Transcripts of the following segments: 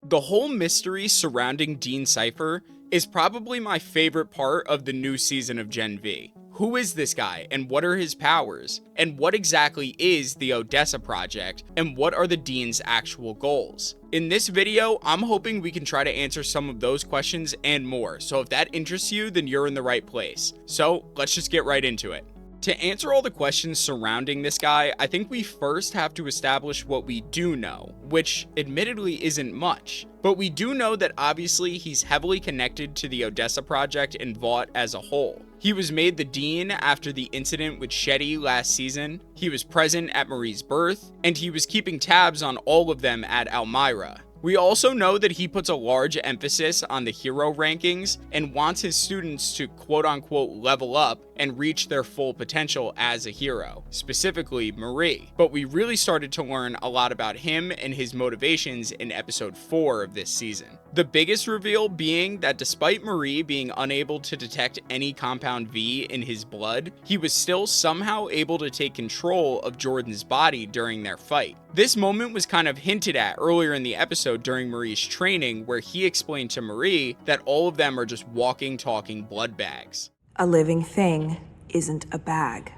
The whole mystery surrounding Dean Cipher is probably my favorite part of the new season of Gen V. Who is this guy, and what are his powers? And what exactly is the Odessa project, and what are the Dean's actual goals? In this video, I'm hoping we can try to answer some of those questions and more, so if that interests you, then you're in the right place. So let's just get right into it. To answer all the questions surrounding this guy, I think we first have to establish what we do know, which admittedly isn't much. But we do know that obviously he's heavily connected to the Odessa project and Vought as a whole. He was made the Dean after the incident with Shetty last season, he was present at Marie's birth, and he was keeping tabs on all of them at Elmira. We also know that he puts a large emphasis on the hero rankings and wants his students to quote-unquote level up and reach their full potential as a hero, specifically Marie. But we really started to learn a lot about him and his motivations in episode 4 of this season. The biggest reveal being that despite Marie being unable to detect any compound V in his blood, he was still somehow able to take control of Jordan's body during their fight. This moment was kind of hinted at earlier in the episode during Marie's training, where he explained to Marie that all of them are just walking, talking blood bags. A living thing isn't a bag.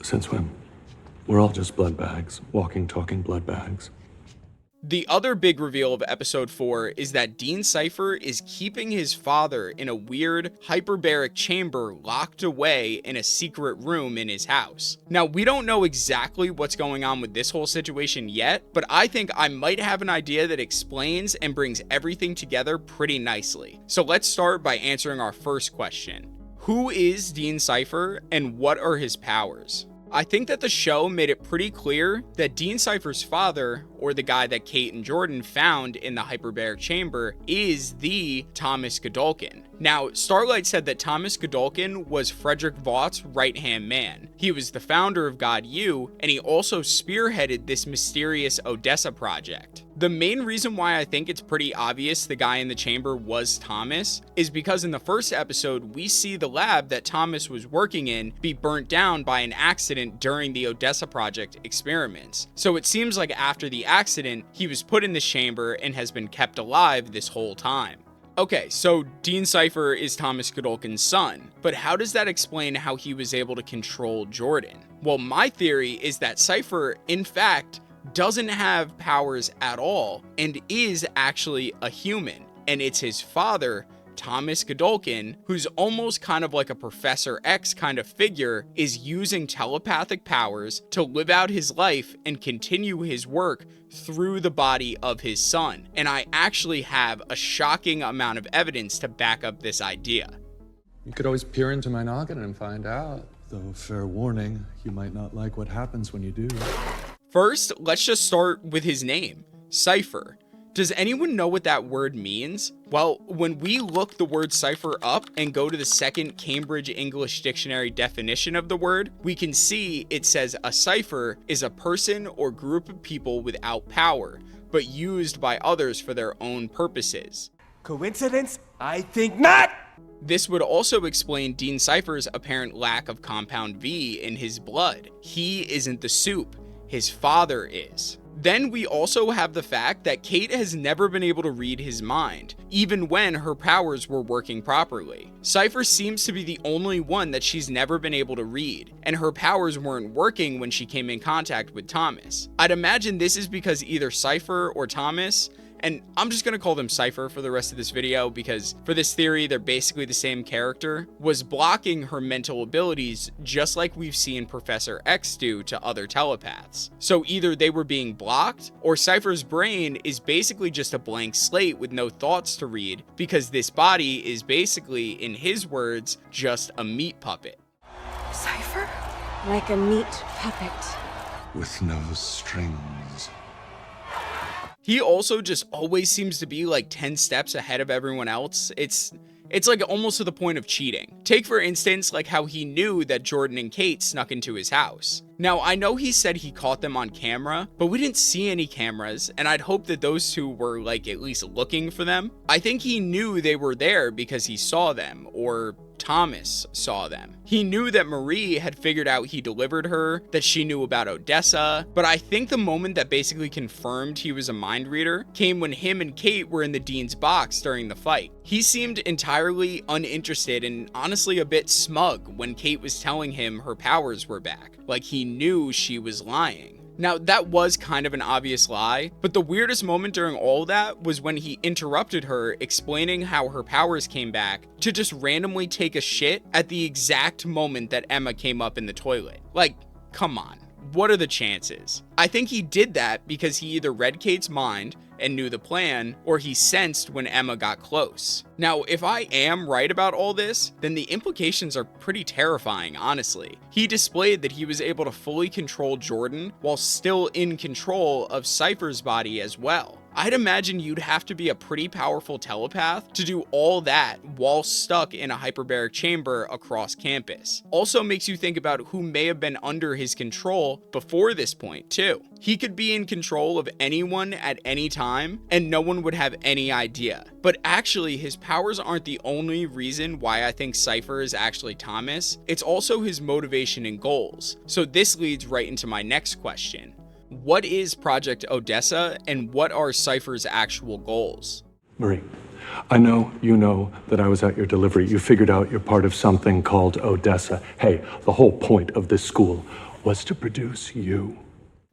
Since when? We're all just blood bags, walking, talking blood bags. The other big reveal of episode 4 is that Dean Cipher is keeping his father in a weird, hyperbaric chamber locked away in a secret room in his house. Now, we don't know exactly what's going on with this whole situation yet, but I think I might have an idea that explains and brings everything together pretty nicely. So let's start by answering our first question. Who is Dean Cipher and what are his powers? I think that the show made it pretty clear that Dean Cipher's father, or the guy that Kate and Jordan found in the hyperbaric chamber, is the Thomas Godolkin. Now, Starlight said that Thomas Godolkin was Frederick Vaught's right-hand man. He was the founder of God U, and he also spearheaded this mysterious Odessa project. The main reason why I think it's pretty obvious the guy in the chamber was Thomas is because in the first episode, we see the lab that Thomas was working in be burnt down by an accident during the Odessa project experiments. So it seems like after the accident, he was put in this chamber and has been kept alive this whole time. Okay, so Dean Cipher is Thomas Godolkin's son, but how does that explain how he was able to control Jordan? Well, my theory is that Cipher, in fact, doesn't have powers at all and is actually a human, and it's his father, Thomas Godolkin, who's almost kind of like a Professor X kind of figure, is using telepathic powers to live out his life and continue his work through the body of his son. And I actually have a shocking amount of evidence to back up this idea. You could always peer into my noggin and find out. Though, fair warning, you might not like what happens when you do. First, let's just start with his name, Cipher. Does anyone know what that word means? Well, when we look the word cipher up and go to the second Cambridge English Dictionary definition of the word, we can see it says a cipher is a person or group of people without power, but used by others for their own purposes. Coincidence? I think not! This would also explain Dean Cipher's apparent lack of compound V in his blood. He isn't the soup, his father is. Then we also have the fact that Kate has never been able to read his mind, even when her powers were working properly. Cipher seems to be the only one that she's never been able to read, and her powers weren't working when she came in contact with Thomas. I'd imagine this is because either Cipher or Thomas, and I'm just gonna call them Cipher for the rest of this video because for this theory, they're basically the same character, was blocking her mental abilities just like we've seen Professor X do to other telepaths. So either they were being blocked, or Cipher's brain is basically just a blank slate with no thoughts to read because this body is basically, in his words, just a meat puppet. Cipher? Like a meat puppet. With no strings. He also just always seems to be like 10 steps ahead of everyone else. It's like almost to the point of cheating. Take for instance, like how he knew that Jordan and Kate snuck into his house. Now, I know he said he caught them on camera, but we didn't see any cameras, and I'd hope that those two were like at least looking for them. I think he knew they were there because he saw them, or Thomas saw them. He knew that Marie had figured out he delivered her, that she knew about Odessa, but I think the moment that basically confirmed he was a mind reader came when him and Kate were in the dean's box during the fight. He seemed entirely uninterested and honestly a bit smug when Kate was telling him her powers were back, like he knew she was lying. Now, that was kind of an obvious lie, but the weirdest moment during all that was when he interrupted her explaining how her powers came back to just randomly take a shit at the exact moment that Emma came up in the toilet. Like, come on. What are the chances? I think he did that because he either read Kate's mind and knew the plan, or he sensed when Emma got close. Now, if I am right about all this, then the implications are pretty terrifying, honestly. He displayed that he was able to fully control Jordan while still in control of Cipher's body as well. I'd imagine you'd have to be a pretty powerful telepath to do all that while stuck in a hyperbaric chamber across campus. Also makes you think about who may have been under his control before this point too. He could be in control of anyone at any time and no one would have any idea. But actually, his powers aren't the only reason why I think Cipher is actually Thomas. It's also his motivation and goals. So this leads right into my next question. What is Project Odessa, and what are Cipher's actual goals? Marie, I know you know that I was at your delivery. You figured out you're part of something called Odessa. Hey, the whole point of this school was to produce you.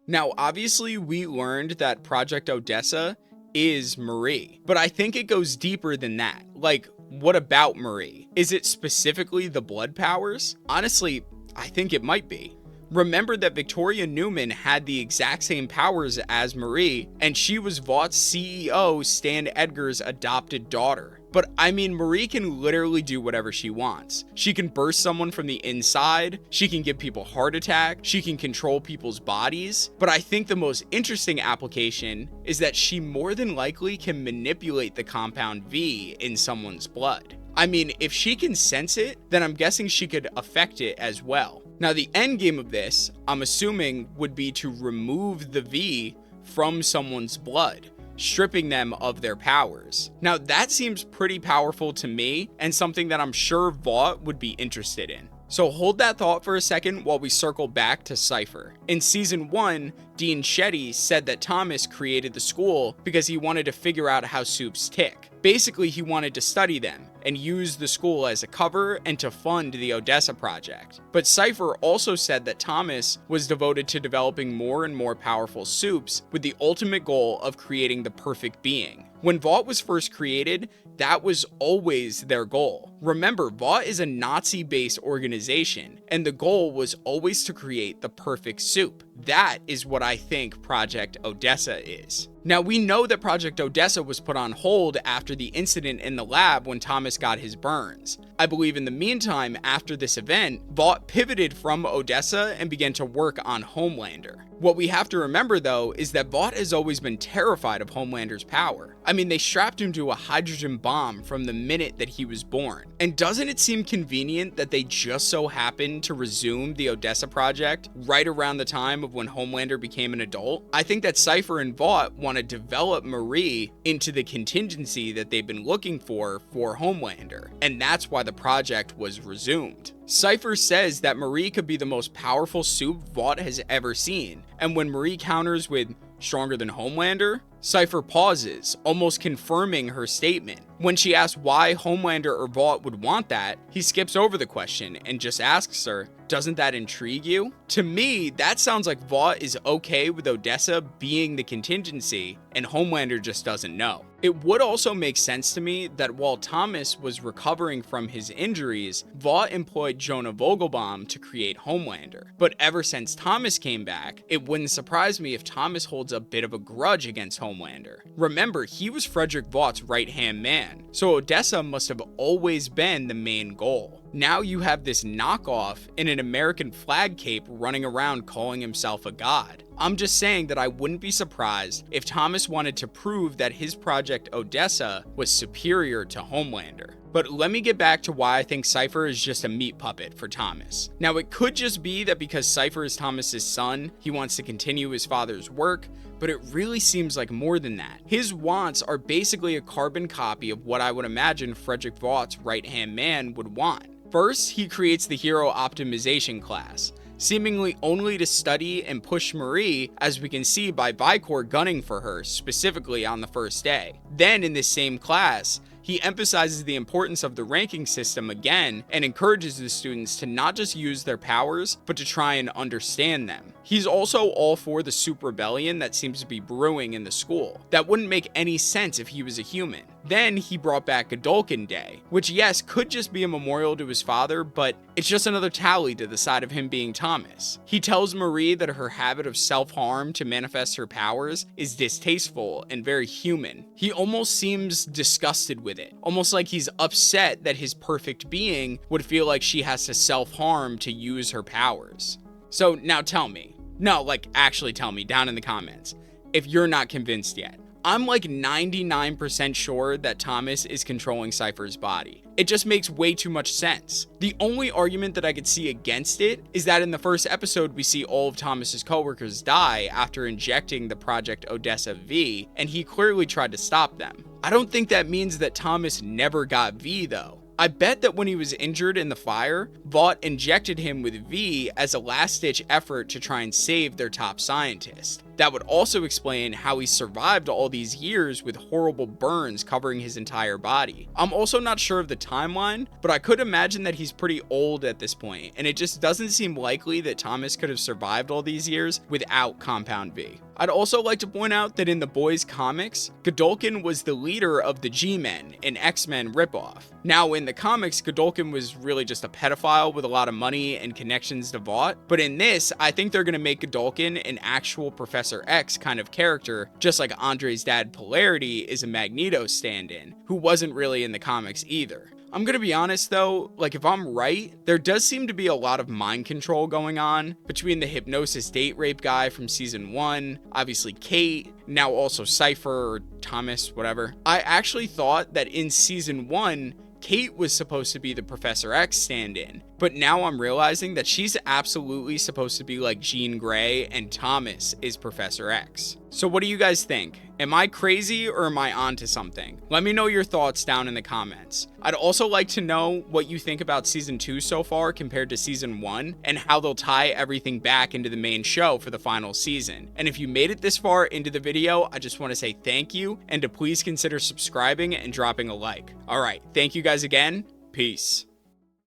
Now, obviously, we learned that Project Odessa is Marie, but I think it goes deeper than that. Like, what about Marie? Is it specifically the blood powers? Honestly, I think it might be. Remember that Victoria Newman had the exact same powers as Marie, and she was Vaught's CEO Stan Edgar's adopted daughter. But I mean, Marie can literally do whatever she wants. She can burst someone from the inside, she can give people heart attacks, she can control people's bodies. But I think the most interesting application is that she more than likely can manipulate the compound V in someone's blood. I mean, if she can sense it, then I'm guessing she could affect it as well. Now, the end game of this, I'm assuming, would be to remove the V from someone's blood, stripping them of their powers. Now, that seems pretty powerful to me, and something that I'm sure Vought would be interested in. So hold that thought for a second while we circle back to Cipher. In Season 1, Dean Shetty said that Thomas created the school because he wanted to figure out how soups tick. Basically, he wanted to study them and use the school as a cover and to fund the Odessa project. But Cipher also said that Thomas was devoted to developing more and more powerful soups with the ultimate goal of creating the perfect being. When Vought was first created, that was always their goal. Remember, Vought is a Nazi-based organization, and the goal was always to create the perfect soup. That is what I think Project Odessa is. Now, we know that Project Odessa was put on hold after the incident in the lab when Thomas got his burns. I believe in the meantime, after this event, Vought pivoted from Odessa and began to work on Homelander. What we have to remember, though, is that Vought has always been terrified of Homelander's power. I mean, they strapped him to a hydrogen bomb from the minute that he was born. And doesn't it seem convenient that they just so happened to resume the Odessa project right around the time of when Homelander became an adult? I think that Cipher and Vought want to develop Marie into the contingency that they've been looking for Homelander, and that's why the project was resumed. Cipher says that Marie could be the most powerful soup Vought has ever seen, and when Marie counters with stronger than Homelander, Cipher pauses, almost confirming her statement. When she asks why Homelander or Vought would want that, he skips over the question and just asks her, "Doesn't that intrigue you?" To me, that sounds like Vought is okay with Odessa being the contingency, and Homelander just doesn't know. It would also make sense to me that while Thomas was recovering from his injuries, Vought employed Jonah Vogelbaum to create Homelander. But ever since Thomas came back, it wouldn't surprise me if Thomas holds a bit of a grudge against Homelander. Remember, he was Frederick Vaught's right-hand man, so Odessa must have always been the main goal. Now you have this knockoff in an American flag cape running around calling himself a god. I'm just saying that I wouldn't be surprised if Thomas wanted to prove that his project Odessa was superior to Homelander. But let me get back to why I think Cipher is just a meat puppet for Thomas. Now, it could just be that because Cipher is Thomas's son, he wants to continue his father's work, but it really seems like more than that. His wants are basically a carbon copy of what I would imagine Frederick Vaught's right-hand man would want. First, he creates the hero optimization class, seemingly only to study and push Marie, as we can see by Vicor gunning for her, specifically on the first day. Then in this same class, he emphasizes the importance of the ranking system again and encourages the students to not just use their powers, but to try and understand them. He's also all for the soup rebellion that seems to be brewing in the school. That wouldn't make any sense if he was a human. Then he brought back Godolkin Day, which yes, could just be a memorial to his father, but it's just another tally to the side of him being Thomas. He tells Marie that her habit of self-harm to manifest her powers is distasteful and very human. He almost seems disgusted with it, almost like he's upset that his perfect being would feel like she has to self-harm to use her powers. So now tell me, actually tell me down in the comments, if you're not convinced yet. I'm like 99% sure that Thomas is controlling Cipher's body. It just makes way too much sense. The only argument that I could see against it is that in the first episode we see all of Thomas's coworkers die after injecting the Project Odessa V, and he clearly tried to stop them. I don't think that means that Thomas never got V though. I bet that when he was injured in the fire, Vought injected him with V as a last-ditch effort to try and save their top scientist. That would also explain how he survived all these years with horrible burns covering his entire body. I'm also not sure of the timeline, but I could imagine that he's pretty old at this point, and it just doesn't seem likely that Thomas could have survived all these years without Compound V. I'd also like to point out that in the boys' comics, Godolkin was the leader of the G-Men, an X-Men ripoff. Now in the comics, Godolkin was really just a pedophile with a lot of money and connections to Vought, but in this, I think they're gonna make Godolkin an actual Professor X kind of character, just like Andre's dad Polarity is a Magneto stand-in, who wasn't really in the comics either. I'm gonna be honest though, if I'm right, there does seem to be a lot of mind control going on between the hypnosis date rape guy from season 1, obviously Kate, now also Cipher or Thomas, whatever. I actually thought that in season 1, Kate was supposed to be the Professor X stand-in, but now I'm realizing that she's absolutely supposed to be like Jean Grey and Thomas is Professor X. So what do you guys think? Am I crazy or am I onto something? Let me know your thoughts down in the comments. I'd also like to know what you think about season 2 so far compared to season 1 and how they'll tie everything back into the main show for the final season. And if you made it this far into the video, I just want to say thank you and to please consider subscribing and dropping a like. Alright, thank you guys again. Peace.